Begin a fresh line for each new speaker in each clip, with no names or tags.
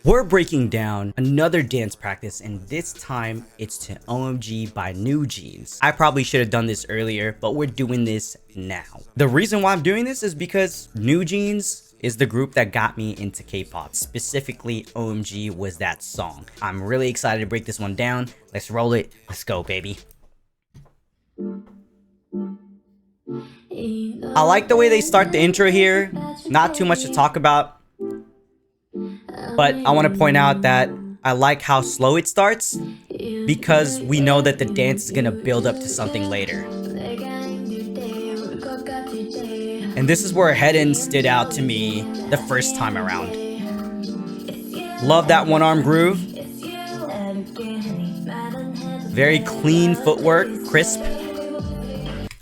We're breaking down another dance practice, and this time it's to OMG by NewJeans. I probably should have done this earlier, but we're doing this now. The reason why I'm doing this is because NewJeans is the group that got me into K-pop. Specifically, OMG was that song. I'm really excited to break this one down. Let's roll it. Let's go, baby. I like the way they start the intro here. Not too much to talk about, but I want to point out that I like how slow it starts because we know that the dance is going to build up to something later. And this is where Headin stood out to me the first time around. Love that one arm groove. Very clean footwork, crisp.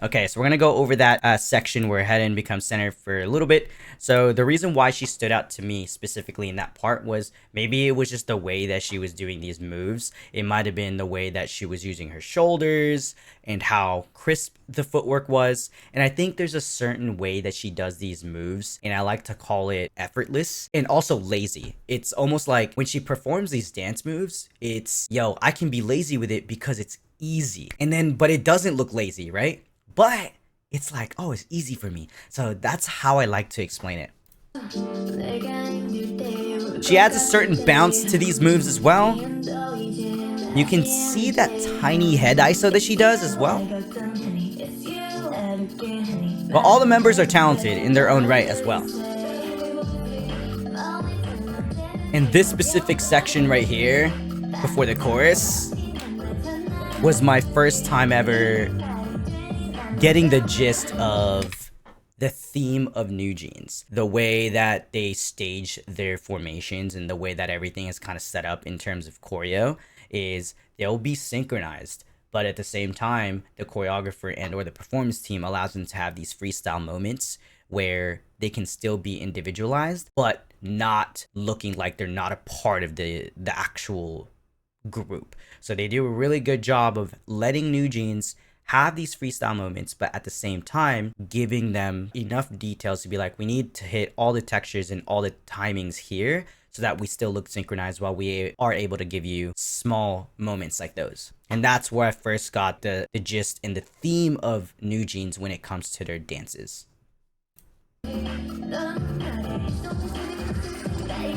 Okay, so we're gonna go over that section where Headin becomes center for a little bit. So the reason why she stood out to me specifically in that part was maybe it was just the way that she was doing these moves. It might have been the way that she was using her shoulders and how crisp the footwork was. And I think there's a certain way that she does these moves, and I like to call it effortless and also lazy. It's almost like when she performs these dance moves, it's, yo, I can be lazy with it because it's easy. And then, but it doesn't look lazy, right? But it's like, oh, it's easy for me. So that's how I like to explain it. She adds a certain bounce to these moves as well. You can see that tiny head ISO that she does as well. But all the members are talented in their own right as well. And this specific section right here, before the chorus, was my first time ever getting the gist of the theme of NewJeans, the way that they stage their formations and the way that everything is kind of set up in terms of choreo is they'll be synchronized, but at the same time the choreographer and or the performance team allows them to have these freestyle moments where they can still be individualized but not looking like they're not a part of the actual group. So they do a really good job of letting NewJeans have these freestyle moments, but at the same time giving them enough details to be like, we need to hit all the textures and all the timings here so that we still look synchronized while we are able to give you small moments like those. And that's where I first got the gist and the theme of NewJeans when it comes to their dances.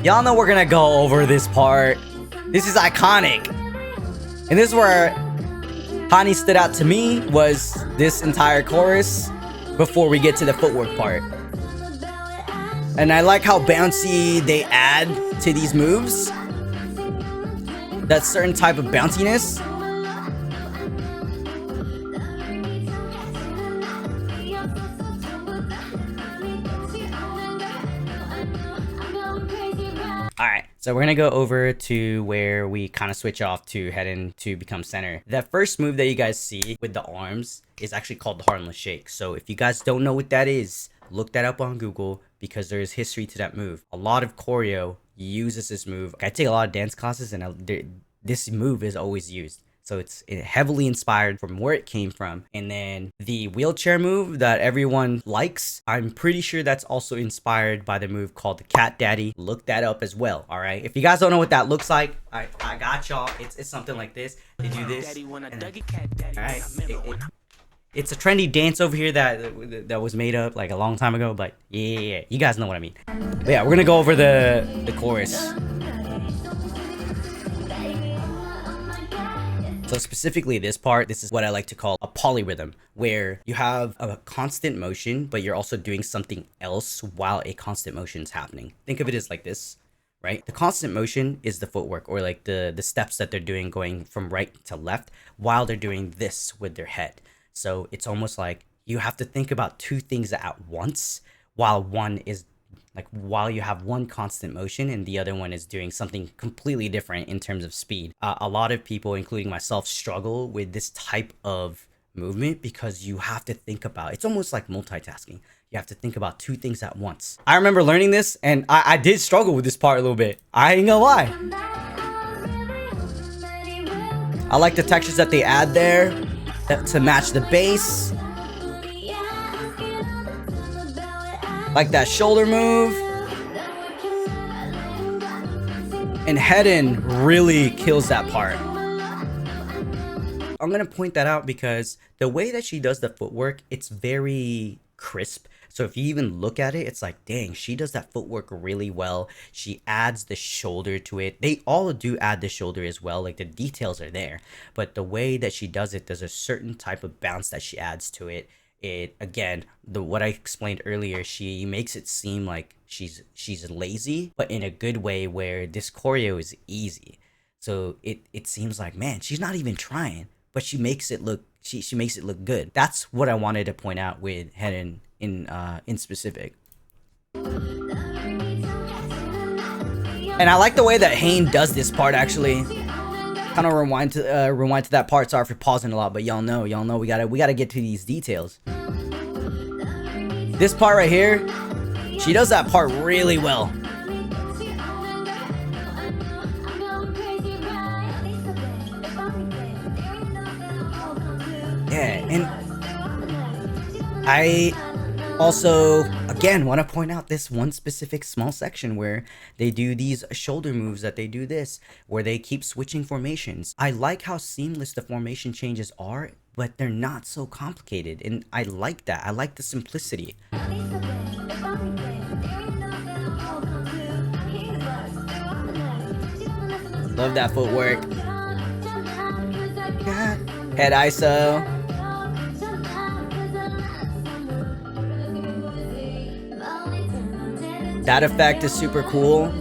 Y'all know we're gonna go over this part. This is iconic. And this is where Hani stood out to me, was this entire chorus before we get to the footwork part. And I like how bouncy they add to these moves. That certain type of bounciness. Alright, so we're gonna go over to where we kind of switch off to Headin to become center. That first move that you guys see with the arms is actually called the Harmless Shake. So if you guys don't know what that is, look that up on Google because there is history to that move. A lot of choreo uses this move. I take a lot of dance classes and this move is always used. So it's heavily inspired from where it came from. And then the wheelchair move that everyone likes, I'm pretty sure that's also inspired by the move called the Cat Daddy. Look that up as well, all right? If you guys don't know what that looks like, I got y'all. It's something like this. They do this. All right. It's a trendy dance over here that was made up like a long time ago, but yeah, you guys know what I mean. But yeah, we're gonna go over the chorus. So specifically this part, this is what I like to call a polyrhythm, where you have a constant motion, but you're also doing something else while a constant motion is happening. Think of it as like this, right? The constant motion is the footwork, or like the steps that they're doing going from right to left while they're doing this with their head. So it's almost like you have to think about two things at once while one is while you have one constant motion and the other one is doing something completely different in terms of speed. A lot of people, including myself, struggle with this type of movement because you have to think about, it's almost like multitasking. You have to think about two things at once. I remember learning this and I did struggle with this part a little bit. I ain't gonna lie. I like the textures that they add there to match the bass. Like that shoulder move. And Hedon really kills that part. I'm gonna point that out because the way that she does the footwork, it's very crisp. So if you even look at it, it's like, dang, she does that footwork really well. She adds the shoulder to it. They all do add the shoulder as well. Like the details are there, but the way that she does it, there's a certain type of bounce that she adds to it. It again, what I explained earlier, she makes it seem like she's lazy, but in a good way where this choreo is easy. So it seems like, man, she's not even trying, but she makes it look she makes it look good. That's what I wanted to point out with Hedon in specific. And I like the way that Hayne does this part actually. Kind of rewind to that part. Sorry for pausing a lot, but y'all know we gotta get to these details. This part right here, she does that part really well. Yeah, and I also, again, want to point out this one specific small section where they do these shoulder moves that they do this, where they keep switching formations. I like how seamless the formation changes are, but they're not so complicated, and I like that. I like the simplicity. Love that footwork. Head ISO. That effect is super cool.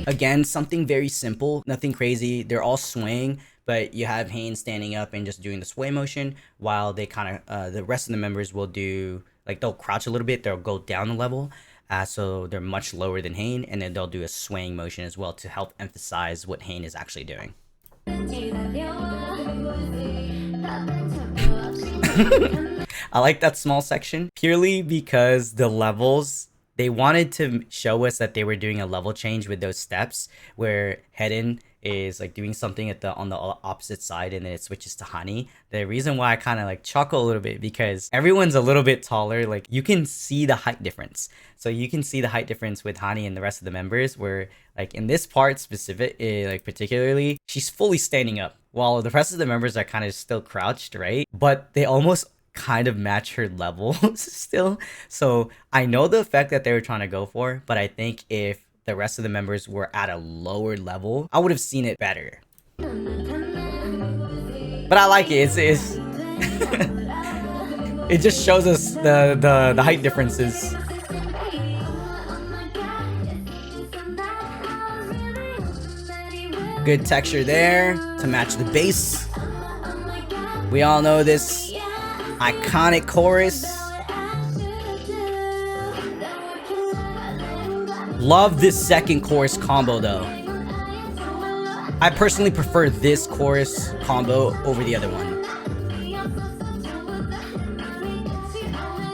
Again, something very simple, nothing crazy. They're all swaying, but you have Hayne standing up and just doing the sway motion, while they kind of, the rest of the members will do, like they'll crouch a little bit, they'll go down a level, so they're much lower than Hayne, and then they'll do a swaying motion as well to help emphasize what Hayne is actually doing. I like that small section purely because the levels, they wanted to show us that they were doing a level change with those steps where Hedon is like doing something on the opposite side and then it switches to Hani. The reason why I kind of like chuckle a little bit because everyone's a little bit taller. Like you can see the height difference. So you can see the height difference with Hani and the rest of the members where like in this part like particularly, she's fully standing up while the rest of the members are kind of still crouched, right? But they almost kind of match her level still. So I know the effect that they were trying to go for, but I think if the rest of the members were at a lower level, I would have seen it better. But I like it. It's it just shows us the height differences. Good texture there to match the bass. We all know this iconic chorus. Love this second chorus combo though. I personally prefer this chorus combo over the other one.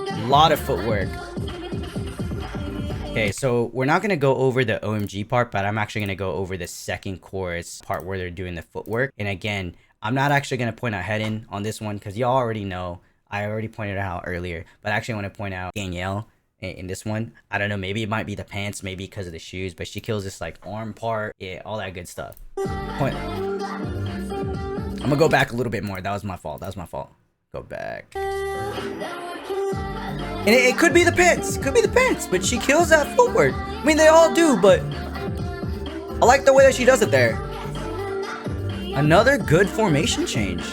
A lot of footwork. Okay, so we're not going to go over the OMG part, but I'm actually going to go over the second chorus part where they're doing the footwork. And again, I'm not actually going to point out Hedon on this one because y'all already know. I already pointed it out earlier, but I actually want to point out Danielle in this one. I don't know, maybe it might be the pants, maybe because of the shoes, but she kills this like arm part, yeah, all that good stuff. I'm gonna go back a little bit more. That was my fault. Go back. And it could be the pants, but she kills that footwork. I mean, they all do, but I like the way that she does it there. Another good formation change.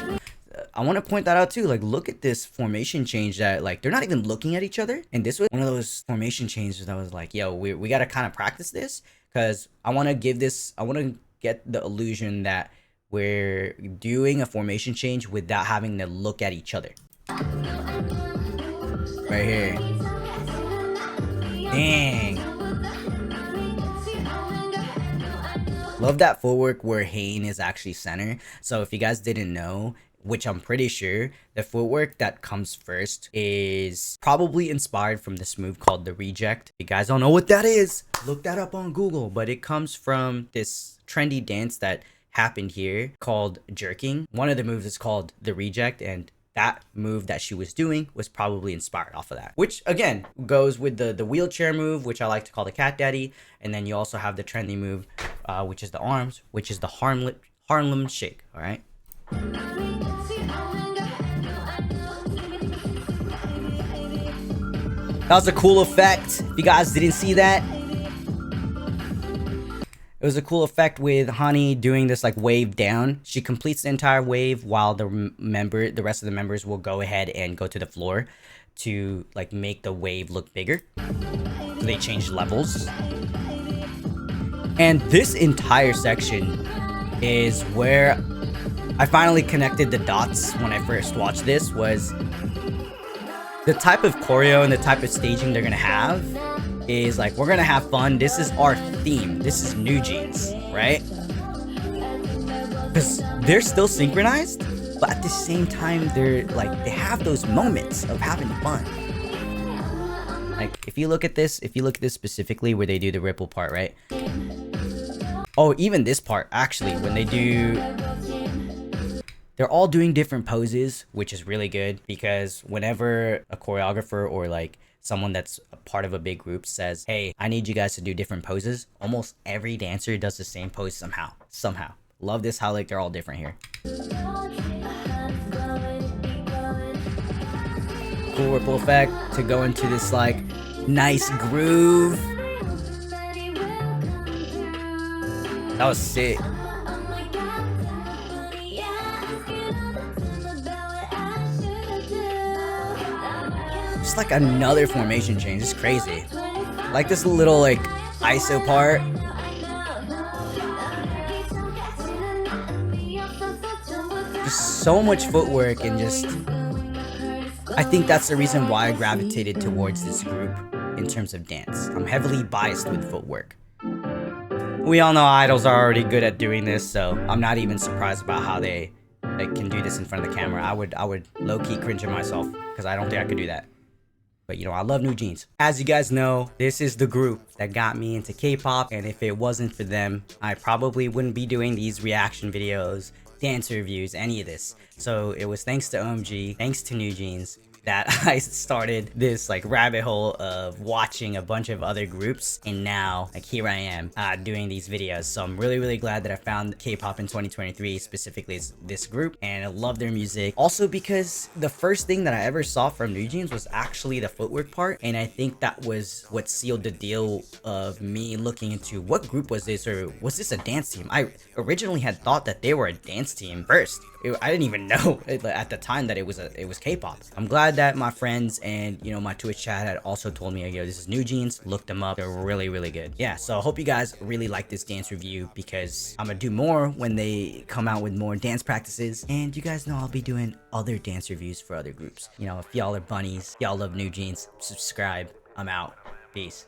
I want to point that out too. Like, look at this formation change that like they're not even looking at each other. And this was one of those formation changes that was like, yo, we got to kind of practice this because I want to get the illusion that we're doing a formation change without having to look at each other. Right here. Dang. Love that footwork where Hayne is actually center. So if you guys didn't know, which I'm pretty sure, the footwork that comes first is probably inspired from this move called the reject. If you guys don't know what that is, look that up on Google, but it comes from this trendy dance that happened here called jerking. One of the moves is called the reject, and that move that she was doing was probably inspired off of that, which again goes with the wheelchair move, which I like to call the cat daddy. And then you also have the trendy move, which is the arms, which is the Harlem shake. All right. That was a cool effect. If you guys didn't see that, it was a cool effect with Honey doing this like wave down. She completes the entire wave while the rest of the members will go ahead and go to the floor to like make the wave look bigger. So they change levels. And this entire section is where I finally connected the dots when I first watched this. Was the type of choreo and the type of staging they're gonna have is like, we're gonna have fun. This is our theme. This is NewJeans, right? Because they're still synchronized, but at the same time, they're like, they have those moments of having fun. Like, if you look at this specifically where they do the ripple part, right? Oh, even this part, actually, when they do, they're all doing different poses, which is really good, because whenever a choreographer or like someone that's a part of a big group says, hey, I need you guys to do different poses, almost every dancer does the same pose somehow. Love this, how like they're all different here. Cool ripple effect to go into this like nice groove. That was sick. Just like another formation change. It's crazy. Like this little like ISO part. Just so much footwork, and just I think that's the reason why I gravitated towards this group in terms of dance. I'm heavily biased with footwork. We all know idols are already good at doing this, so I'm not even surprised about how they can do this in front of the camera. I would low-key cringe at myself because I don't think I could do that. But you know, I love NewJeans. As you guys know, this is the group that got me into K-pop, and if it wasn't for them, I probably wouldn't be doing these reaction videos, dance reviews, any of this. So it was thanks to OMG, thanks to NewJeans, that I started this like rabbit hole of watching a bunch of other groups, and now like here I am doing these videos. So I'm really glad that I found K-pop in 2023, specifically this group, and I love their music. Also because the first thing that I ever saw from NewJeans was actually the footwork part, and I think that was what sealed the deal of me looking into what group was this, or was this a dance team? I originally had thought that they were a dance team first. I didn't even know at the time that it was K-pop. I'm glad that my friends and, you know, my Twitch chat had also told me, yo, this is NewJeans, look them up, they're really good. Yeah, so I hope you guys really like this dance review, because I'm gonna do more when they come out with more dance practices, and you guys know I'll be doing other dance reviews for other groups. You know, if y'all are bunnies, y'all love NewJeans, subscribe. I'm out. Peace.